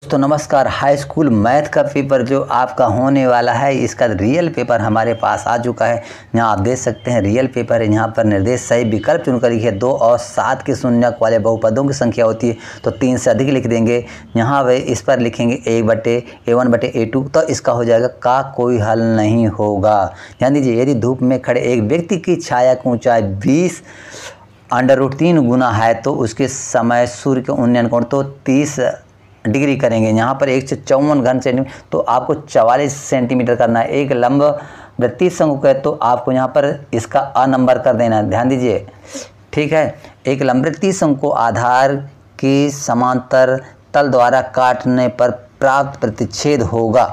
तो नमस्कार। High school math का पेपर जो आपका होने वाला है, इसका रियल पेपर हमारे पास आ चुका है। यहाँ आप देख सकते हैं रियल पेपर है। यहाँ पर निर्देश सही विकल्प चुनकर लिखिए। 2 और 7 के शून्यक वाले बहुपदों की संख्या होती है तो 3 से अधिक लिख देंगे। यहाँ वे इस पर लिखेंगे a/a1/a2 तो इसका हो जाएगा का कोई हल नहीं होगा। ध्यान दीजिए, यदि धूप में खड़े एक व्यक्ति की छाया की ऊंचाई 20√3 गुना है तो उसके समय सूर्य के उन्नयन कोण तो 30 डिग्री करेंगे। यहाँ पर 154 घन सेंटीमीटर तो आपको 44 सेंटीमीटर करना है। एक लंब वृत्तीय शंकु है तो आपको यहाँ पर इसका अ नंबर कर देना है। ध्यान दीजिए, ठीक है। एक लंब वृत्तीय शंकु को आधार की समांतर तल द्वारा काटने पर प्राप्त प्रतिच्छेद होगा।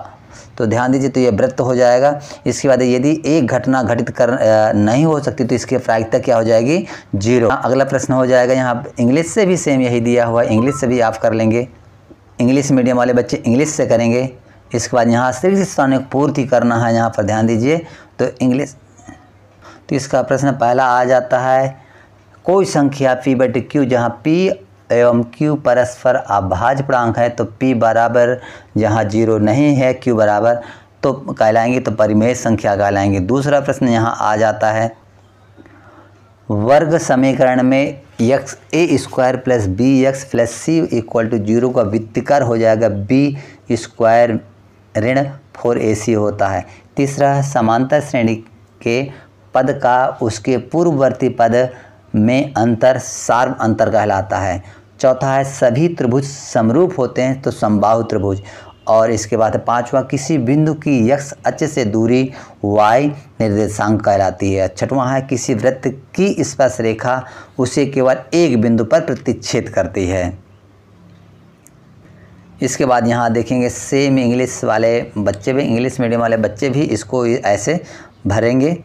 तो ध्यान दीजिए, तो ये वृत्त हो जाएगा। इसके बाद यदि एक घटना घटित नहीं हो सकती तो इसकी प्रायिकता क्या हो जाएगी? 0। अगला प्रश्न हो जाएगा, यहाँ इंग्लिश से भी सेम यही दिया हुआ है। इंग्लिश से भी आप कर लेंगे। इंग्लिश मीडियम वाले बच्चे इंग्लिश से करेंगे। इसके बाद यहाँ सिर्फ स्थान पूर्ति करना है। यहाँ पर ध्यान दीजिए, तो इंग्लिश, तो इसका प्रश्न पहला आ जाता है, कोई संख्या p/q जहाँ p एवं q परस्पर अभाज्य पूर्णांक है तो p बराबर जहाँ 0 नहीं है, q बराबर तो कहलाएंगे, तो परिमेय संख्या कहलाएंगे। दूसरा प्रश्न यहाँ आ जाता है, वर्ग समीकरण में a² + bx + c = 0 का व्युत्क्रम हो जाएगा b² ऋण 4ac होता है। तीसरा, समांतर श्रेणी के पद का उसके पूर्ववर्ती पद में अंतर सार्व अंतर कहलाता है। चौथा है, सभी त्रिभुज समरूप होते हैं तो समबाहु त्रिभुज। और इसके बाद पांचवा, किसी बिंदु की x अक्ष से दूरी y निर्देशांक कहलाती है। छठवां है, किसी वृत्त की स्पर्श रेखा उसे केवल एक बिंदु पर प्रतिच्छेद करती है। इसके बाद यहाँ देखेंगे सेम इंग्लिश वाले बच्चे भी, इंग्लिश मीडियम वाले बच्चे भी इसको ऐसे भरेंगे।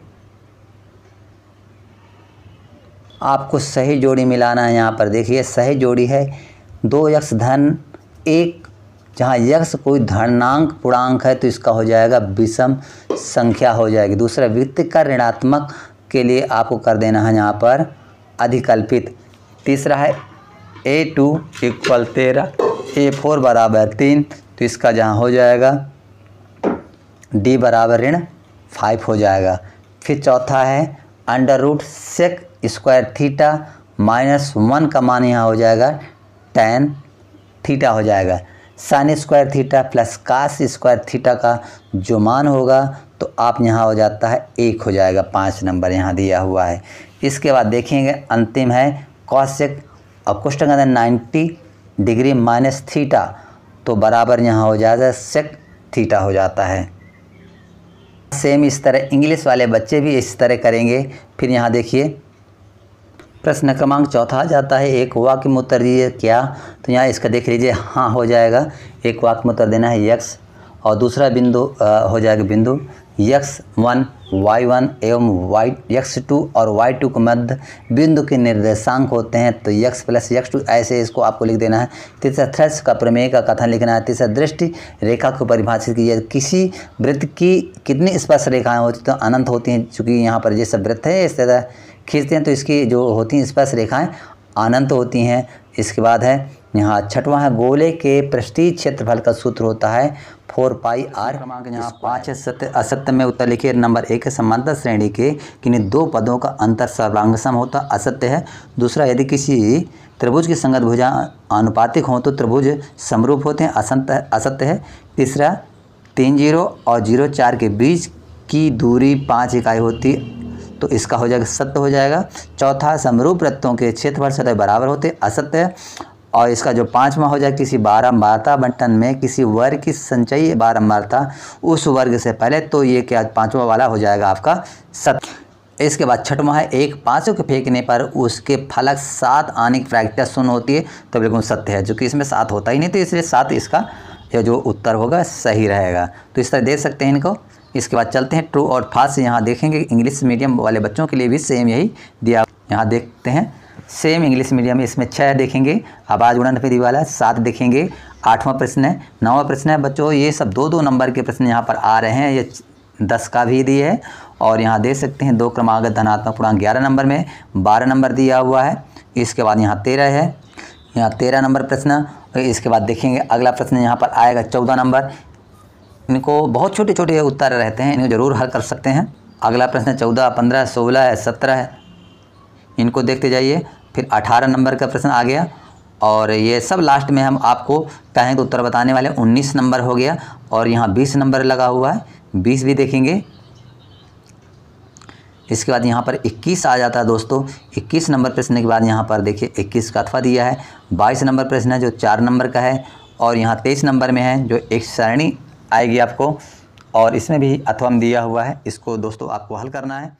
आपको सही जोड़ी मिलाना है। यहाँ पर देखिए सही जोड़ी है 2x धन 1, जहाँ यक्स कोई धनात्मक पूर्णांक है तो इसका हो जाएगा विषम संख्या हो जाएगी। दूसरा, वृत्त का ऋणात्मक के लिए आपको कर देना है यहाँ पर अधिकल्पित। तीसरा है a2 = 13, a4 बराबर 3 तो इसका जहाँ हो जाएगा d बराबर ऋण 5 हो जाएगा। फिर चौथा है √sec² -1 का मान यहाँ हो जाएगा tan थीटा हो जाएगा। sin² थीटा + cos² थीटा का जो मान होगा तो आप यहाँ हो जाता है 1 हो जाएगा। 5 नंबर यहाँ दिया हुआ है। इसके बाद देखेंगे अंतिम है cosec और कोष्ठक 90 डिग्री माइनस थीटा तो बराबर यहाँ हो जाएगा sec थीटा हो जाता है। सेम इस तरह इंग्लिश वाले बच्चे भी इस तरह करेंगे। फिर यहाँ देखिए प्रश्न क्रमांक चौथा आ जाता है, एक वाक्य में उत्तर दीजिए क्या। तो यहाँ इसका देख लीजिए, हाँ हो जाएगा। एक वाक्य में उत्तर देना है x और दूसरा बिंदु हो जाएगा बिंदु x1 y1 एवं x2 और y2 के मध्य बिंदु के निर्देशांक होते हैं तो x + x2 ऐसे इसको आपको लिख देना है। तीसरा, थ्रेस का प्रमेय का कथन लिखना है। तीसरा, दृष्टि रेखा को परिभाषित कीजिए। किसी वृत्त की कितनी स्पर्श रेखाएं होती तो अनंत होती हैं, चूँकि यहाँ पर जैसे वृत्त है इस तरह खींचते हैं तो इसकी जो होती हैं स्पर्श रेखाएं अनंत होती हैं। इसके बाद है यहाँ छठवां है, गोले के पृष्ठीय क्षेत्रफल का सूत्र होता है 4πr। क्रमांक यहाँ 5 असत्य में उत्तर लिखिए। नंबर 1 है, समांतर श्रेणी के किन्हीं 2 पदों का अंतर सर्वांगसम होता असत्य है। दूसरा, यदि किसी त्रिभुज की संगत भुजा आनुपातिक हो तो त्रिभुज समरूप होते हैं असत्य है। तीसरा, 3 0 और 0 4 के बीच की दूरी 5 इकाई होती तो इसका हो जाएगा सत्य हो जाएगा। चौथा, समरूप वृत्तों के क्षेत्रफल सदैव बराबर होते असत्य है। और इसका जो 5वां हो जाएगा, किसी बारंबारता बंटन में किसी वर्ग की संचयी बारंबारता उस वर्ग से पहले तो ये क्या 5वां वाला हो जाएगा आपका सत्य। इसके बाद 6वां है, एक 5 को फेंकने पर उसके फलक 7 आने की प्रायिकता 0 होती है तो बिल्कुल सत्य है, जो कि इसमें 7 होता ही नहीं तो इसलिए 7 इसका जो उत्तर होगा सही रहेगा। तो इस तरह देख सकते हैं इनको। इसके बाद चलते हैं ट्रू और फॉल्स। यहाँ देखेंगे इंग्लिश मीडियम वाले बच्चों के लिए भी सेम यही दिया। यहाँ देखते हैं सेम इंग्लिश मीडियम, इसमें 6 देखेंगे, आवाज़ उड़न फेरी वाला 7 देखेंगे। 8वां प्रश्न है, 9वां प्रश्न है बच्चों, ये सब 2-2 नंबर के प्रश्न यहाँ पर आ रहे हैं। ये 10 का भी दिए है और यहाँ देख सकते हैं 2 क्रमागत धनात्मक पूर्णांक 11 नंबर में, 12 नंबर दिया हुआ है। इसके बाद यहाँ 13 है, यहाँ 13 नंबर प्रश्न। इसके बाद देखेंगे अगला प्रश्न यहाँ पर आएगा 14 नंबर। इनको बहुत छोटे छोटे उत्तर रहते हैं, इनको ज़रूर हल कर सकते हैं। अगला प्रश्न 14, 15, 16, 17 है, इनको देखते जाइए। फिर 18 नंबर का प्रश्न आ गया और ये सब लास्ट में हम आपको कहें तो उत्तर बताने वाले। 19 नंबर हो गया और यहाँ 20 नंबर लगा हुआ है, 20 भी देखेंगे। इसके बाद यहाँ पर 21 आ जाता है दोस्तों। 21 नंबर प्रश्न के बाद यहाँ पर देखिए 21 का अथवा दिया है। 22 नंबर प्रश्न है जो 4 नंबर का है और यहाँ 23 नंबर में है जो एक सरणी आएगी आपको और इसमें भी अथवा दिया हुआ है। इसको दोस्तों आपको हल करना है।